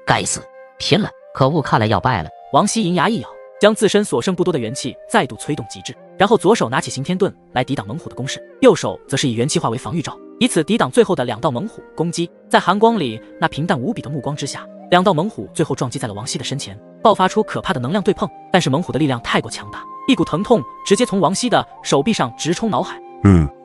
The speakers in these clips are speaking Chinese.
该死，拼了！可恶，看来要败了。王熙银牙一咬，将自身所剩不多的元气再度催动极致，然后左手拿起刑天盾来抵挡猛虎的攻势，右手则是以元气化为防御罩，以此抵挡最后的2道猛虎攻击。在寒光里那平淡无比的目光之下，2道猛虎最后撞击在了王熙的身前，爆发出可怕的能量对碰。但是猛虎的力量太过强大，一股疼痛直接从王熙的手臂上直冲脑海。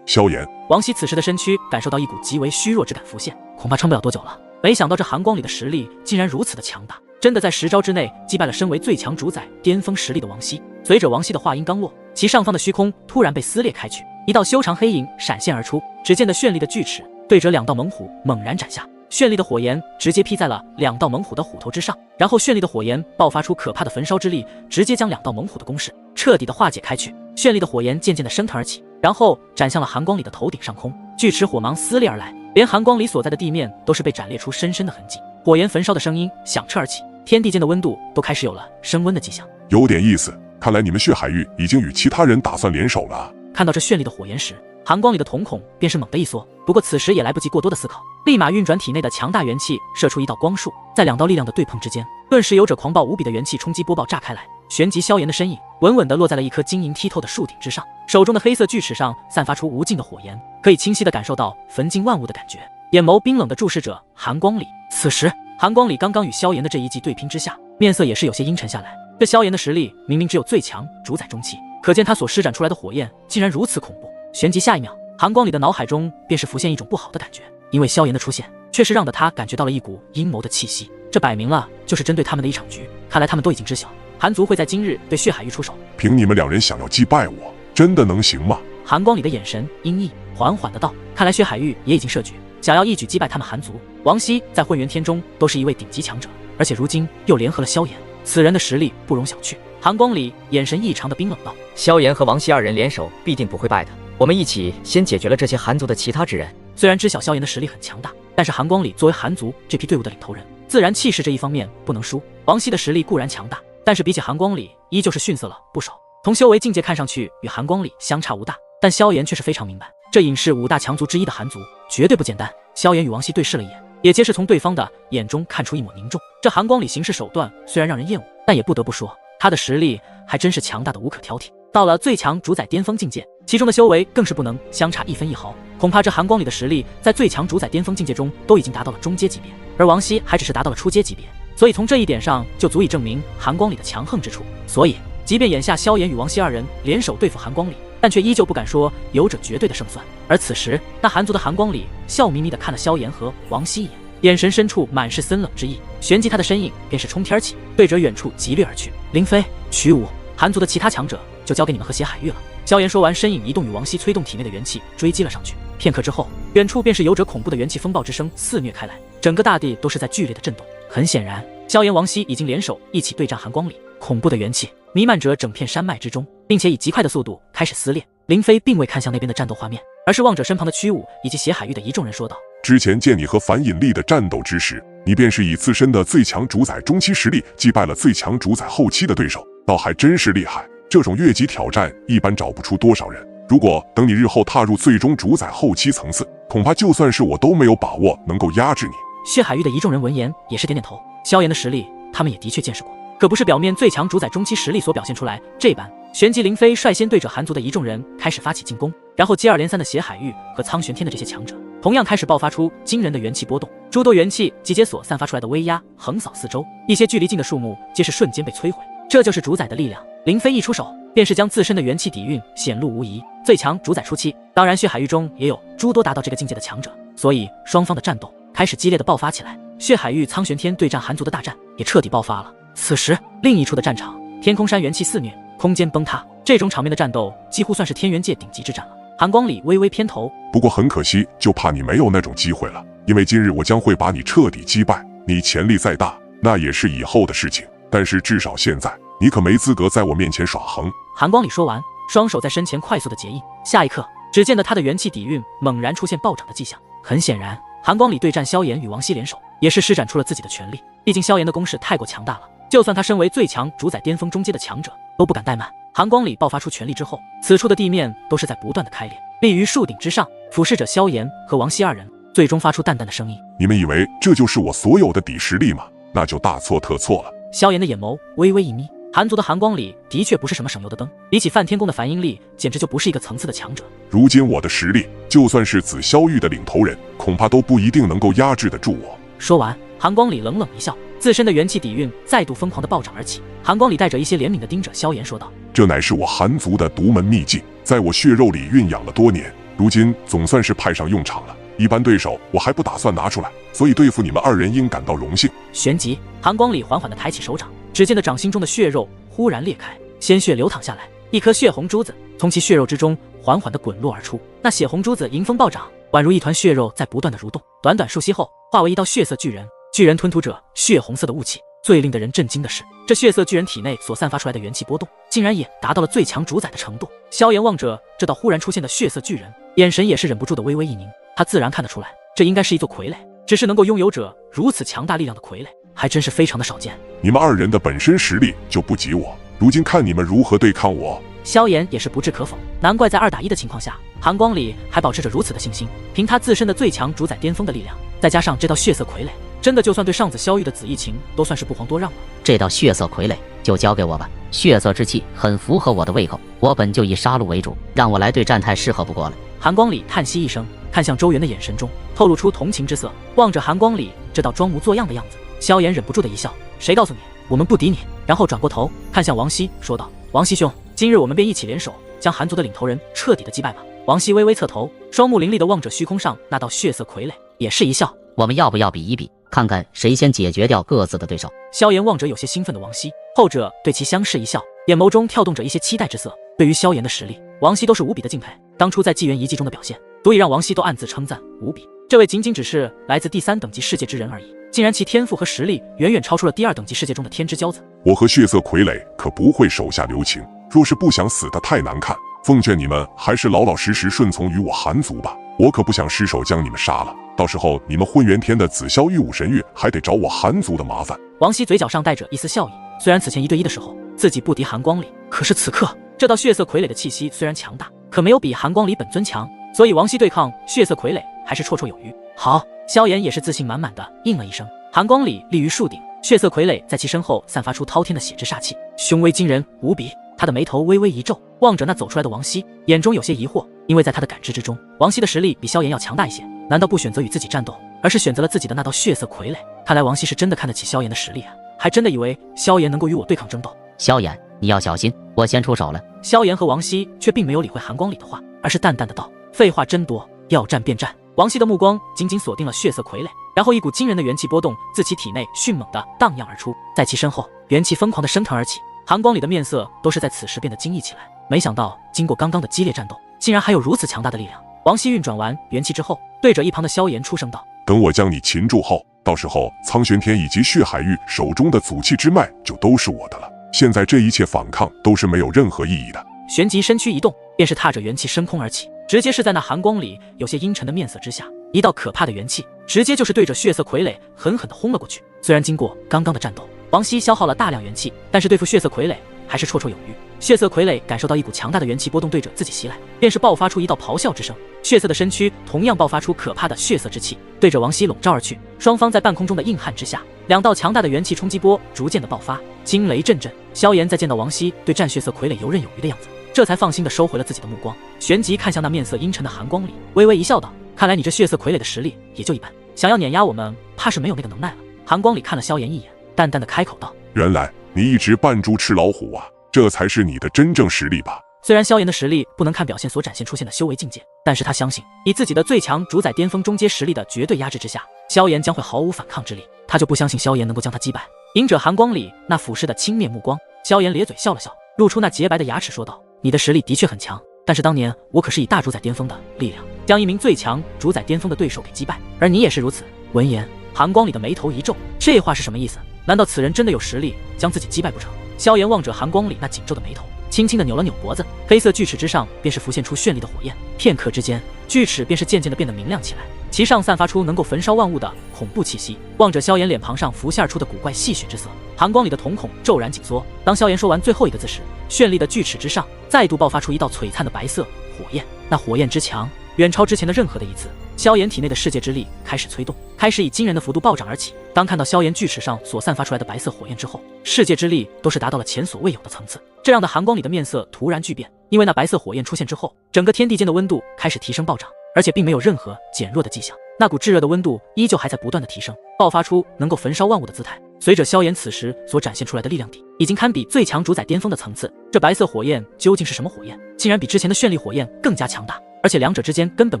萧炎。王熙此时的身躯感受到一股极为虚弱之感浮现，恐怕撑不了多久了。没想到这寒光里的实力竟然如此的强大，真的在10招之内击败了身为最强主宰巅峰实力的王熙。随着王熙的话音刚落，其上方的虚空突然被撕裂开去，一道修长黑影闪现而出，只见得绚丽的锯齿对着2道猛虎猛然斩下，绚丽的火焰直接劈在了2道猛虎的虎头之上，然后绚丽的火焰爆发出可怕的焚烧之力，直接将2道猛虎的攻势彻底的化解开去。绚丽的火焰渐渐的升腾而起，然后斩向了寒光里的头顶上空，锯齿火芒撕裂而来，连寒光里所在的地面都是被斩裂出深深的痕迹，火焰焚烧的声音响彻而起，天地间的温度都开始有了升温的迹象。有点意思，看来你们血海域已经与其他人打算联手了。看到这绚丽的火焰时，寒光里的瞳孔便是猛地一缩，不过此时也来不及过多的思考，立马运转体内的强大元气，射出一道光束，在2道力量的对碰之间，顿时有着狂暴无比的元气冲击波爆炸开来，旋即萧炎的身影稳稳地落在了一棵晶莹剔透的树顶之上，手中的黑色锯齿上散发出无尽的火焰，可以清晰地感受到焚尽万物的感觉，眼眸冰冷地注视着寒光里。此时寒光里刚刚与萧炎的这一记对拼之下，面色也是有些阴沉下来。这萧炎的实力明明只有最强主宰中期，可见他所施展出来的火焰竟然如此恐怖。旋即下一秒，寒光里的脑海中便是浮现一种不好的感觉，因为萧炎的出现确实让得他感觉到了一股阴谋的气息，这摆明了就是针对他们的一场局。看来他们都已经知晓寒族会在今日对血海域出手。凭你们2人想要击败我，真的能行吗？寒光里的眼神阴翳，缓缓的道，看来血海域也已经设局，想要一举击败他们寒族。王熙在混元天中都是一位顶级强者，而且如今又联合了萧炎，此人的实力不容小觑。寒光里眼神异常的冰冷道，萧炎和王熙2人联手必定不会败的，我们一起先解决了这些寒族的其他之人。虽然知晓萧炎的实力很强大，但是寒光里作为寒族这批队伍的领头人，自然气势这一方面不能输。王熙的实力固然强大，但是比起寒光里依旧是逊色了不少，从修为境界看上去与寒光里相差无大，但萧炎却是非常明白，这隐士5大强族之一的寒族绝对不简单。萧炎与王熙对视了一眼，也皆是从对方的眼中看出一抹凝重。这寒光里行事手段虽然让人厌恶，但也不得不说他的实力还真是强大的无可挑剔，到了最强主宰巅峰境界，其中的修为更是不能相差1分1毫。恐怕这寒光里的实力在最强主宰巅峰境界中都已经达到了中阶级别，而王熙还只是达到了初阶级别，所以从这一点上就足以证明寒光里的强横之处。所以即便眼下萧炎与王熙2人联手对付寒光里，但却依旧不敢说有着绝对的胜算。而此时那寒族的寒光里笑眯眯地看了萧炎和王熙一眼，眼神深处满是森冷之意，旋即他的身影便是冲天起，对着远处疾掠而去。林飞、曲武，寒族的其他强者就交给你们和血海域了。萧炎说完，身影移动，与王熙催动体内的元气追击了上去。片刻之后，远处便是有着恐怖的元气风暴之声肆虐开来，整个大地都是在剧烈的震动。很显然，萧炎、王熙已经联手一起对战寒光里，恐怖的元气弥漫着整片山脉之中，并且以极快的速度开始撕裂。林飞并未看向那边的战斗画面，而是望着身旁的曲武以及血海域的一众人说道：之前见你和樊引力的战斗之时，你便是以自身的最强主宰中期实力击败了最强主宰后期的对手，倒还真是厉害。这种越级挑战一般找不出多少人，如果等你日后踏入最终主宰后期层次，恐怕就算是我都没有把握能够压制你。血海域的一众人闻言也是点点头，萧炎的实力他们也的确见识过，可不是表面最强主宰中期实力所表现出来这般。旋即林飞率先对着寒族的一众人开始发起进攻，然后接二连三的血海域和苍玄天的这些强者同样开始爆发出惊人的元气波动，诸多元气集结所散发出来的威压横扫四周，一些距离近的树木皆是瞬间被摧毁。这就是主宰的力量。林飞一出手，便是将自身的元气底蕴显露无遗。最强主宰初期，当然血海域中也有诸多达到这个境界的强者，所以双方的战斗开始激烈的爆发起来。血海域苍玄天对战寒族的大战也彻底爆发了。此时另一处的战场，天空山元气肆虐，空间崩塌，这种场面的战斗几乎算是天元界顶级之战了。寒光里微微偏头，不过很可惜，就怕你没有那种机会了，因为今日我将会把你彻底击败。你潜力再大，那也是以后的事情，但是至少现在你可没资格在我面前耍横。寒光里说完，双手在身前快速的结印，下一刻只见得他的元气底蕴猛然出现暴涨的迹象。很显然，寒光里对战萧炎与王熙联手，也是施展出了自己的全力。毕竟萧炎的攻势太过强大了，就算他身为最强主宰巅峰中阶的强者，都不敢怠慢。寒光里爆发出全力之后，此处的地面都是在不断的开裂，立于树顶之上，俯视着萧炎和王熙二人，最终发出淡淡的声音：你们以为这就是我所有的底实力吗？那就大错特错了。萧炎的眼眸微微一眯，韩族的寒光里的确不是什么省油的灯，比起梵天宫的梵音力，简直就不是一个层次的强者。如今我的实力，就算是紫霄域的领头人，恐怕都不一定能够压制得住我。说完，寒光里冷冷一笑，自身的元气底蕴再度疯狂地暴涨而起。寒光里带着一些怜悯地盯着萧炎说道：“这乃是我韩族的独门秘技，在我血肉里蕴养了多年，如今总算是派上用场了。一般对手我还不打算拿出来，所以对付你们二人应感到荣幸。”旋即，寒光里缓缓地抬起手掌，只见的掌心中的血肉忽然裂开，鲜血流淌下来，一颗血红珠子从其血肉之中缓缓地滚落而出。那血红珠子迎风暴涨，宛如一团血肉在不断地蠕动。短短数息后，化为一道血色巨人。巨人吞吐着血红色的雾气，最令得人震惊的是，这血色巨人体内所散发出来的元气波动，竟然也达到了最强主宰的程度。萧炎望着这道忽然出现的血色巨人，眼神也是忍不住的微微一凝。他自然看得出来，这应该是一座傀儡，只是能够拥有者如此强大力量的傀儡，还真是非常的少见。你们二人的本身实力就不及我，如今看你们如何对抗我。萧炎也是不置可否，难怪在2打1的情况下，寒光里还保持着如此的信心。凭他自身的最强主宰巅峰的力量，再加上这道血色傀儡，真的就算对上子萧域的紫翼晴都算是不遑多让了。这道血色傀儡就交给我吧，血色之气很符合我的胃口，我本就以杀戮为主，让我来对战太适合不过了。寒光里叹息一声，看向周元的眼神中透露出同情之色，望着寒光里这道装模作样的样子，萧炎忍不住的一笑：“谁告诉你我们不敌你？”然后转过头看向王熙说道：“王熙兄，今日我们便一起联手，将韩族的领头人彻底的击败吧。”王熙微微侧头，双目凌厉的望着虚空上那道血色傀儡，也是一笑：“我们要不要比一比，看看谁先解决掉各自的对手？”萧炎望着有些兴奋的王熙，后者对其相视一笑，眼眸中跳动着一些期待之色。对于萧炎的实力，王熙都是无比的敬佩，当初在纪元遗迹中的表现，足以让王熙都暗自称赞无比。这位仅仅只是来自第3等级世界之人而已，竟然其天赋和实力远远超出了第2等级世界中的天之骄子。我和血色傀儡可不会手下留情，若是不想死得太难看，奉劝你们还是老老实实顺从于我韩族吧，我可不想失手将你们杀了，到时候你们混元天的紫霄玉武神域还得找我韩族的麻烦。王熙嘴角上带着一丝笑意，虽然此前1对1的时候自己不敌寒光里，可是此刻这道血色傀儡的气息虽然强大，可没有比寒光里本尊强，所以王熙对抗血色傀儡还是绰绰有余。好，萧炎也是自信满满的应了一声。寒光里立于树顶，血色傀儡在其身后散发出滔天的血之煞气，凶威惊人无比。他的眉头微微一皱，望着那走出来的王熙，眼中有些疑惑，因为在他的感知之中，王熙的实力比萧炎要强大一些，难道不选择与自己战斗，而是选择了自己的那道血色傀儡？看来王熙是真的看得起萧炎的实力啊，还真的以为萧炎能够与我对抗争斗。萧炎，你要小心，我先出手了。萧炎和王熙却并没有理会寒光里的话，而是淡淡的道：“废话真多，要战便战。”王熙的目光紧紧锁定了血色傀儡，然后一股惊人的元气波动自其体内迅猛地荡漾而出，在其身后元气疯狂地升腾而起。寒光里的面色都是在此时变得惊异起来，没想到经过刚刚的激烈战斗，竟然还有如此强大的力量。王熙运转完元气之后，对着一旁的萧炎出声道：“等我将你擒住后，到时候苍玄天以及血海域手中的祖气之脉就都是我的了。现在这一切反抗都是没有任何意义的。”旋即身躯一动，便是踏着元气升空而起，直接是在那寒光里有些阴沉的面色之下，一道可怕的元气直接就是对着血色傀儡狠狠地轰了过去。虽然经过刚刚的战斗，王熙消耗了大量元气，但是对付血色傀儡还是绰绰有余。血色傀儡感受到一股强大的元气波动对着自己袭来，便是爆发出一道咆哮之声。血色的身躯同样爆发出可怕的血色之气，对着王熙笼罩而去。双方在半空中的硬汉之下，两道强大的元气冲击波逐渐的爆发，惊雷阵阵。萧炎在见到王熙对战血色傀儡游刃有余的样子，这才放心的收回了自己的目光，旋即看向那面色阴沉的寒光里，微微一笑道：“看来你这血色傀儡的实力也就一般，想要碾压我们，怕是没有那个能耐了。”寒光里看了萧炎一眼，淡淡的开口道：“原来你一直扮猪吃老虎啊，这才是你的真正实力吧？”虽然萧炎的实力不能看表现所展现出现的修为境界，但是他相信以自己的最强主宰巅峰中阶实力的绝对压制之下，萧炎将会毫无反抗之力。他就不相信萧炎能够将他击败。迎着寒光里那俯视的轻蔑目光，萧炎咧嘴笑了笑，露出那洁白的牙齿说道：“你的实力的确很强，但是当年我可是以大主宰巅峰的力量将一名最强主宰巅峰的对手给击败，而你也是如此。”闻言，寒光里的眉头一皱，这话是什么意思？难道此人真的有实力将自己击败不成？萧炎望着寒光里那紧皱的眉头，轻轻的扭了扭脖子，黑色锯齿之上便是浮现出绚丽的火焰。片刻之间，锯齿便是渐渐的变得明亮起来，其上散发出能够焚烧万物的恐怖气息。望着萧炎脸庞上浮现而出的古怪戏谑之色，寒光里的瞳孔骤然紧缩。当萧炎说完最后一个字时，绚丽的锯齿之上再度爆发出一道璀璨的白色火焰，那火焰之强远超之前的任何的一次。萧炎体内的世界之力开始催动，开始以惊人的幅度暴涨而起。当看到萧炎锯齿上所散发出来的白色火焰之后，世界之力都是达到了前所未有的层次。这让的寒光里的面色突然巨变，因为那白色火焰出现之后，整个天地间的温度开始提升暴涨，而且并没有任何减弱的迹象。那股炙热的温度依旧还在不断的提升，爆发出能够焚烧万物的姿态。随着萧炎此时所展现出来的力量底，已经堪比最强主宰巅峰的层次。这白色火焰究竟是什么火焰？竟然比之前的绚丽火焰更加强大，而且两者之间根本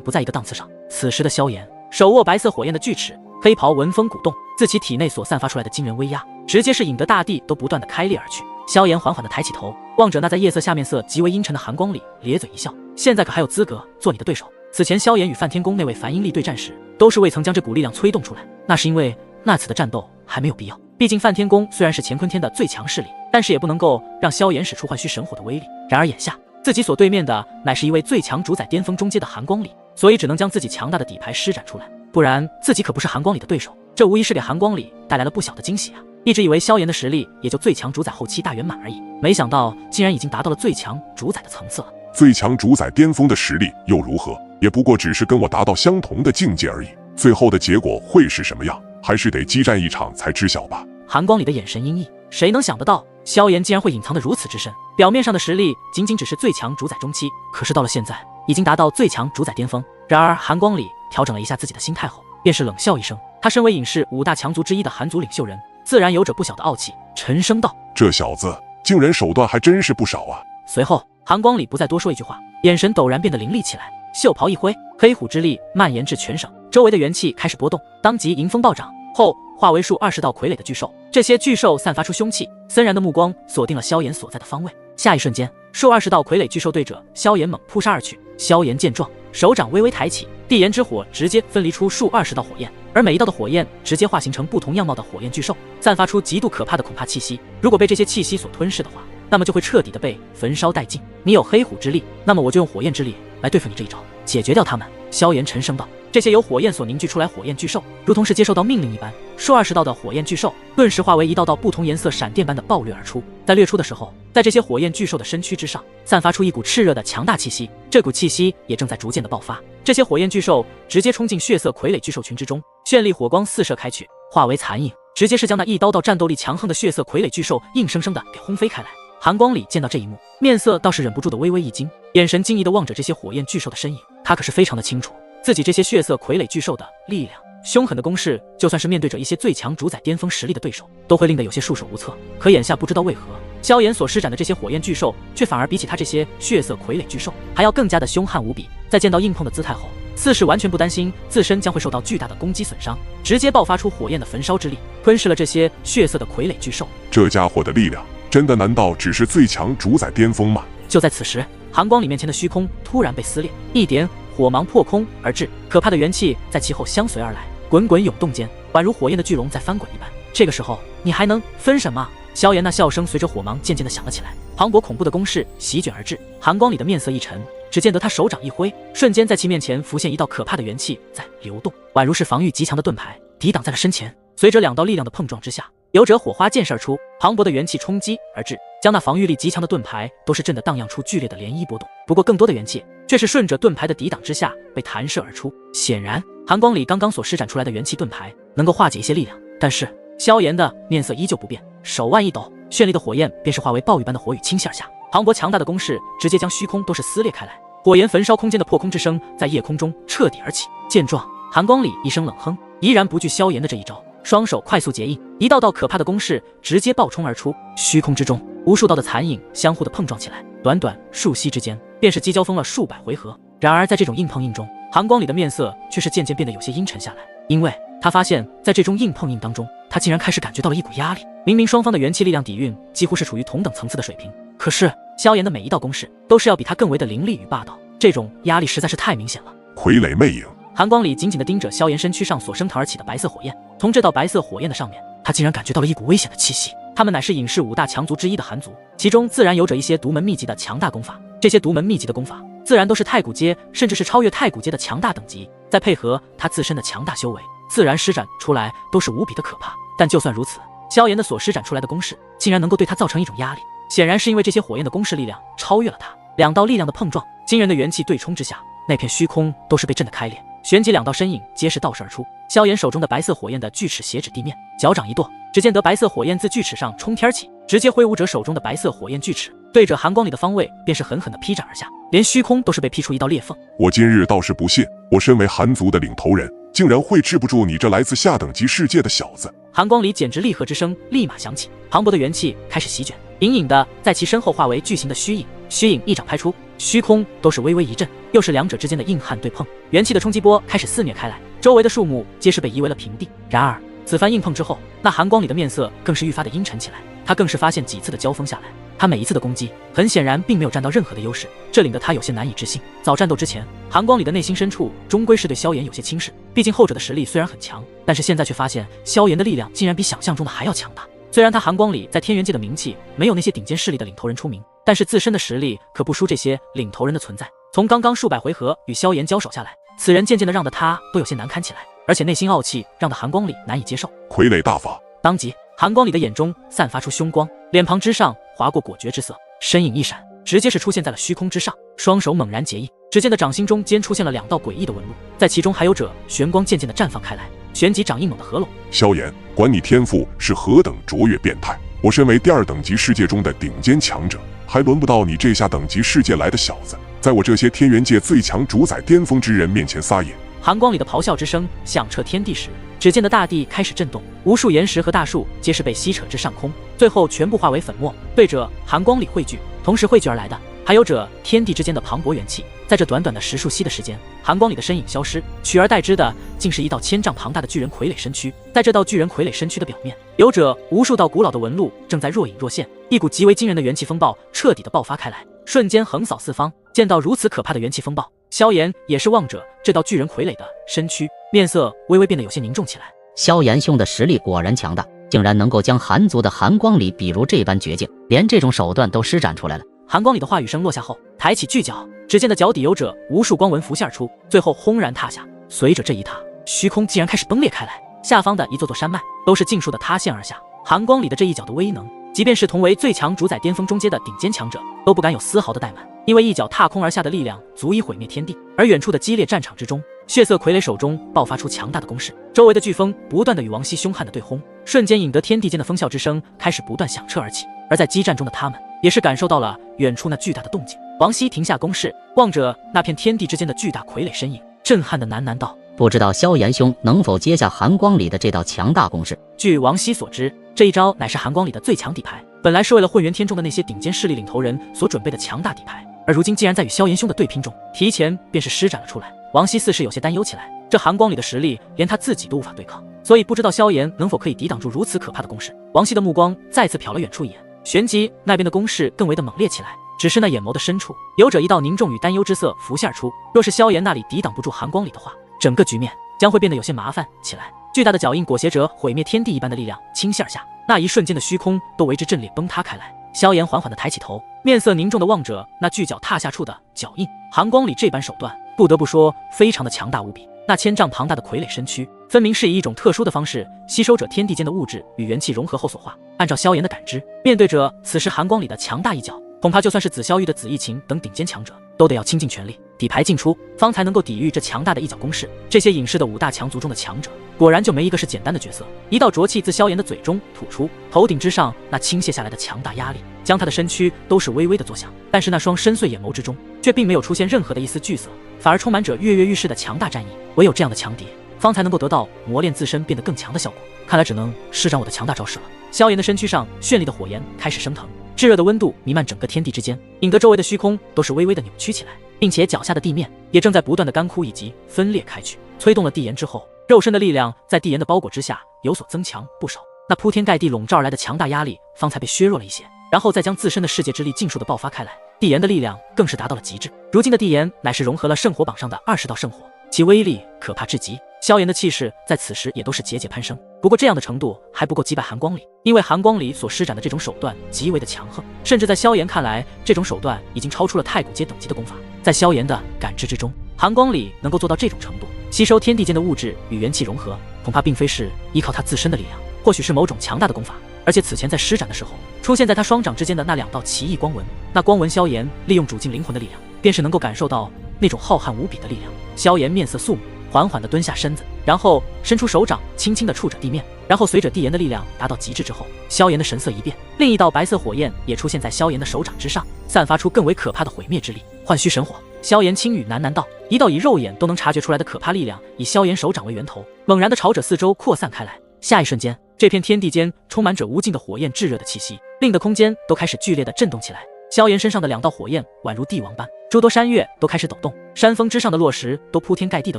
不在一个档次上。此时的萧炎手握白色火焰的锯齿，黑袍闻风鼓动，自其体内所散发出来的惊人威压，直接是引得大地都不断的开裂而去。萧炎缓缓的抬起头，望着那在夜色下面色极为阴沉的寒光里，咧嘴一笑。现在可还有资格做你的对手？此前萧炎与梵天宫那位梵音力对战时，都是未曾将这股力量催动出来，那是因为那次的战斗还没有必要。毕竟梵天宫虽然是乾坤天的最强势力，但是也不能够让萧炎使出幻虚神火的威力。然而眼下自己所对面的乃是一位最强主宰巅峰中阶的寒光里，所以只能将自己强大的底牌施展出来，不然自己可不是寒光里的对手。这无疑是给寒光里带来了不小的惊喜啊！一直以为萧炎的实力也就最强主宰后期大圆满而已，没想到竟然已经达到了最强主宰的层次了。最强主宰巅峰的实力又如何？也不过只是跟我达到相同的境界而已。最后的结果会是什么样，还是得激战一场才知晓吧。寒光里的眼神阴翳，谁能想得到萧炎竟然会隐藏得如此之深？表面上的实力仅仅只是最强主宰中期，可是到了现在已经达到最强主宰巅峰。然而寒光里调整了一下自己的心态后，便是冷笑一声。他身为隐士5大强族之一的寒族领袖人，自然有着不小的傲气，沉声道：这小子竟然手段还真是不少啊。随后寒光里不再多说一句话，眼神陡然变得凌厉起来，袖袍一挥，黑虎之力蔓延至全省，周围的元气开始波动，当即迎风暴涨后化为数20道傀儡的巨兽。这些巨兽散发出凶气，森然的目光锁定了萧炎所在的方位。下一瞬间，数20道傀儡巨兽对着萧炎猛扑杀而去。萧炎见状，手掌微微抬起，地炎之火直接分离出数20道火焰，而每一道的火焰直接化形成不同样貌的火焰巨兽，散发出极度可怕的恐怕气息。如果被这些气息所吞噬的话，那么就会彻底的被焚烧殆尽。你有黑虎之力，那么我就用火焰之力来对付你这一招，解决掉他们。萧炎沉声道。这些由火焰所凝聚出来火焰巨兽，如同是接受到命令一般，数20道的火焰巨兽顿时化为一道道不同颜色闪电般的暴掠而出。在掠出的时候，在这些火焰巨兽的身躯之上散发出一股炽热的强大气息，这股气息也正在逐渐的爆发。这些火焰巨兽直接冲进血色傀儡巨兽群之中，绚丽火光四射开去，化为残影，直接是将那一刀道战斗力强横的血色傀儡巨兽硬生生的给轰飞开来。寒光里见到这一幕，面色倒是忍不住的微微一惊，眼神惊疑的望着这些火焰巨兽的身影。他可是非常的清楚自己这些血色傀儡巨兽的力量，凶狠的攻势，就算是面对着一些最强主宰巅峰实力的对手，都会令得有些束手无策。可眼下不知道为何，萧炎所施展的这些火焰巨兽，却反而比起他这些血色傀儡巨兽还要更加的凶悍无比。在见到硬碰的姿态后，似是完全不担心自身将会受到巨大的攻击损伤，直接爆发出火焰的焚烧之力，吞噬了这些血色的傀儡巨兽。这家伙的力量真的难道只是最强主宰巅峰吗？就在此时，寒光里面前的虚空突然被撕裂，一点火芒破空而至，可怕的元气在其后相随而来，滚滚涌动间，宛如火焰的巨龙在翻滚一般。这个时候，你还能分什么？萧炎那笑声随着火芒渐渐的响了起来，磅礴恐怖的攻势席卷而至。寒光里的面色一沉，只见得他手掌一挥，瞬间在其面前浮现一道可怕的元气在流动，宛如是防御极强的盾牌抵挡在了身前。随着2道力量的碰撞之下，有者火花溅射而出，磅礴的元气冲击而至，将那防御力极强的盾牌都是震得荡漾出剧烈的涟漪波动。不过更多的元气却是顺着盾牌的抵挡之下被弹射而出。显然寒光里刚刚所施展出来的元气盾牌能够化解一些力量，但是萧炎的面色依旧不变，手腕一抖，绚丽的火焰便是化为暴雨般的火雨倾泻而下，磅礴强大的攻势直接将虚空都是撕裂开来，火焰焚烧空间的破空之声在夜空中彻底而起。见状，寒光里一声冷哼，依然不惧萧炎的这一招，双手快速结印，一道道可怕的攻势直接爆冲而出。虚空之中无数道的残影相互的碰撞起来，短短数息之间便是激交锋了数百回合。然而在这种硬碰硬中，寒光里的面色却是渐渐变得有些阴沉下来，因为他发现在这种硬碰硬当中，他竟然开始感觉到了一股压力。明明双方的元气力量底蕴几乎是处于同等层次的水平，可是萧炎的每一道攻势都是要比他更为的凌厉与霸道，这种压力实在是太明显了。傀儡魅影，寒光里紧紧地盯着萧炎身躯上所升腾而起的白色火焰，从这道白色火焰的上面，他竟然感觉到了一股危险的气息。他们乃是隐士5大强族之一的寒族，其中自然有着一些独门秘籍的强大功法，这些独门秘籍的功法自然都是太古阶甚至是超越太古阶的强大等级，再配合他自身的强大修为，自然施展出来都是无比的可怕。但就算如此，萧炎的所施展出来的攻势竟然能够对他造成一种压力，显然是因为这些火焰的攻势力量超越了他。2道力量的碰撞，惊人的元气对冲之下，那片虚空都是被震得开裂，旋即2道身影皆是倒射而出。萧炎手中的白色火焰的锯齿斜指地面，脚掌一跺，只见得白色火焰自锯齿上冲天而起，直接挥舞着手中的白色火焰锯齿，对着寒光里的方位便是狠狠地劈斩而下，连虚空都是被劈出一道裂缝。我今日倒是不信，我身为寒族的领头人，竟然会治不住你这来自下等级世界的小子。寒光里简直厉喝之声立马响起，磅礴的元气开始席卷，隐隐的在其身后化为巨型的虚影，虚影一掌拍出，虚空都是微微一震，又是两者之间的硬汉对碰，元气的冲击波开始肆虐开来，周围的树木皆是被夷为了平地。然而此番硬碰之后，那寒光里的面色更是愈发的阴沉起来，他更是发现几次的交锋下来，他每一次的攻击很显然并没有占到任何的优势，这令得他有些难以置信。早战斗之前，寒光里的内心深处终归是对萧炎有些轻视，毕竟后者的实力虽然很强，但是现在却发现萧炎的力量竟然比想象中的还要强大。虽然他寒光里在天元界的名气没有那些顶尖势力的领头人出名，但是自身的实力可不输这些领头人的存在。从刚刚数百回合与萧炎交手下来，此人渐渐的让得他都有些难堪起来，而且内心傲气让得寒光里难以接受。傀儡大法，当即寒光里的眼中散发出凶光，脸庞之上划过果决之色，身影一闪，直接是出现在了虚空之上，双手猛然结印，只见的掌心中间出现了2道诡异的纹路，在其中还有着玄光渐渐的绽放开来，旋即掌印猛地合拢。萧炎，管你天赋是何等卓越变态，我身为第2等级世界中的顶尖强者，还轮不到你这下等级世界来的小子，在我这些天元界最强主宰巅峰之人面前撒野。寒光里的咆哮之声响彻天地时，只见的大地开始震动，无数岩石和大树皆是被吸扯至上空，最后全部化为粉末，对着寒光里汇聚。同时汇聚而来的还有着天地之间的磅礴元气。在这短短的10数息的时间，寒光里的身影消失，取而代之的竟是一道1000丈庞大的巨人傀儡身躯。在这道巨人傀儡身躯的表面，有着无数道古老的纹路正在若隐若现，一股极为惊人的元气风暴彻底的爆发开来，瞬间横扫四方。见到如此可怕的元气风暴，萧炎也是望着这道巨人傀儡的身躯，面色微微变得有些凝重起来。萧炎兄的实力果然强大，竟然能够将寒族的寒光里比如这般绝境，连这种手段都施展出来了。寒光里的话语声落下后，抬起巨脚，只见的脚底有着无数光纹浮现而出，最后轰然踏下。随着这一踏，虚空竟然开始崩裂开来，下方的一座座山脉都是尽数的塌陷而下。寒光里的这一脚的威能，即便是同为最强主宰巅峰中阶的顶尖强者都不敢有丝毫的怠慢，因为一脚踏空而下的力量足以毁灭天地。而远处的激烈战场之中，血色傀儡手中爆发出强大的攻势，周围的飓风不断的与王熙凶悍的对轰，瞬间引得天地间的风啸之声开始不断响彻而起。而在激战中的他们也是感受到了远处那巨大的动静。王熙停下攻势，望着那片天地之间的巨大傀儡身影，震撼的喃喃道：不知道萧炎兄能否接下寒光里的这道强大攻势。据王熙所知，这一招乃是寒光里的最强底牌，本来是为了混元天中的那些顶尖势力领头人所准备的强大底牌，而如今竟然在与萧炎兄的对拼中提前便是施展了出来。王熙似是有些担忧起来，这寒光里的实力连他自己都无法对抗，所以不知道萧炎能否可以抵挡住如此可怕的攻势。王熙的目光再次瞟了远处一眼，旋即那边的攻势更为的猛烈起来，只是那眼眸的深处有着一道凝重与担忧之色浮现而出。若是萧炎那里抵挡不住寒光里的话，整个局面将会变得有些麻烦起来。巨大的脚印裹挟着毁灭天地一般的力量倾泻而下，那一瞬间的虚空都为之震裂崩塌开来。萧炎缓缓地抬起头，面色凝重地望着那巨脚踏下处的脚印。寒光里这般手段不得不说非常的强大无比，那1000丈庞大的傀儡身躯分明是以一种特殊的方式吸收着天地间的物质与元气融合后所化。按照萧炎的感知，面对着此时寒光里的强大一脚，恐怕就算是紫霄玉的紫翼晴等顶尖强者都得要倾尽全力，底牌尽出，方才能够抵御这强大的一脚攻势。这些隐世的5大强族中的强者，果然就没一个是简单的角色。一道浊气自萧炎的嘴中吐出，头顶之上那倾泻下来的强大压力将他的身躯都是微微的作响，但是那双深邃眼眸之中却并没有出现任何的一丝惧色，反而充满着跃跃欲试的强大战意。唯有这样的强敌，方才能够得到磨练自身变得更强的效果。看来只能施展我的强大招式了。萧炎的身躯上绚丽的火焰开始升腾，炙热的温度弥漫整个天地之间，引得周围的虚空都是微微的扭曲起来，并且脚下的地面也正在不断的干枯以及分裂开去。催动了地岩之后，肉身的力量在地岩的包裹之下有所增强不少，那铺天盖地笼罩而来的强大压力方才被削弱了一些，然后再将自身的世界之力尽数的爆发开来。地岩的力量更是达到了极致，如今的地岩乃是融合了圣火榜上的20道圣火，其威力可怕至极。萧炎的气势在此时也都是节节攀升，不过这样的程度还不够击败寒光里，因为寒光里所施展的这种手段极为的强横，甚至在萧炎看来，这种手段已经超出了太古阶等级的功法。在萧炎的感知之中，寒光里能够做到这种程度，吸收天地间的物质与元气融合，恐怕并非是依靠他自身的力量，或许是某种强大的功法。而且此前在施展的时候，出现在他双掌之间的那2道奇异光纹，那光纹萧炎利用主尽灵魂的力量，便是能够感受到那种浩瀚无比的力量。萧炎面色肃穆，缓缓地蹲下身子，然后伸出手掌，轻轻地触着地面。然后随着地炎的力量达到极致之后，萧炎的神色一变，另一道白色火焰也出现在萧炎的手掌之上，散发出更为可怕的毁灭之力。幻虚神火。萧炎轻语喃喃道，一道以肉眼都能察觉出来的可怕力量以萧炎手掌为源头，猛然地朝着四周扩散开来。下一瞬间，这片天地间充满着无尽的火焰炙热的气息，令得空间都开始剧烈地震动起来。萧炎身上的2道火焰宛如帝王般，诸多山岳都开始抖动，山峰之上的落石都铺天盖地地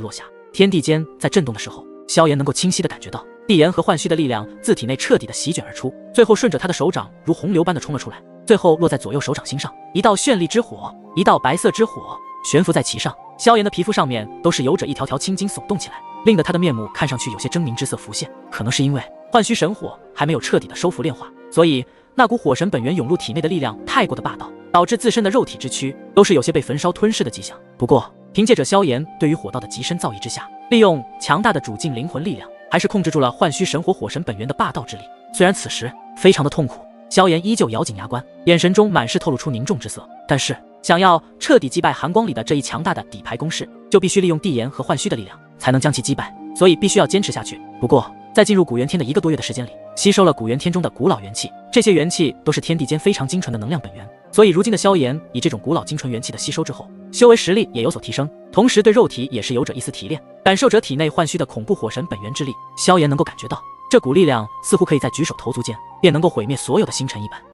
落下。天地间在震动的时候，萧炎能够清晰地感觉到地炎和幻虚的力量自体内彻底地席卷而出，最后顺着他的手掌如洪流般地冲了出来，最后落在左右手掌心上，一道绚丽之火，一道白色之火悬浮在其上。萧炎的皮肤上面都是由着一条条青筋耸动起来，令得他的面目看上去有些狰狞之色浮现。可能是因为幻虚神火还没有彻底的收服炼化，所以那股火神本源涌入体内的力量太过的霸道，导致自身的肉体之躯都是有些被焚烧吞噬的迹象。不过凭借着萧炎对于火道的极深造诣之下，利用强大的主境灵魂力量，还是控制住了幻虚神火火神本源的霸道之力。虽然此时非常的痛苦，萧炎依旧咬紧牙关，眼神中满是透露出凝重之色，但是想要彻底击败寒光里的这一强大的底牌攻势，就必须利用地炎和幻虚的力量才能将其击败，所以必须要坚持下去。不过在进入古元天的1个多月的时间里，吸收了古元天中的古老元气，这些元气都是天地间非常精纯的能量本源，所以如今的萧炎以这种古老精纯元气的吸收之后，修为实力也有所提升，同时对肉体也是有着一丝提炼。感受着体内幻虚的恐怖火神本源之力，萧炎能够感觉到这股力量似乎可以在举手投足间便能够毁灭所有的星辰一般。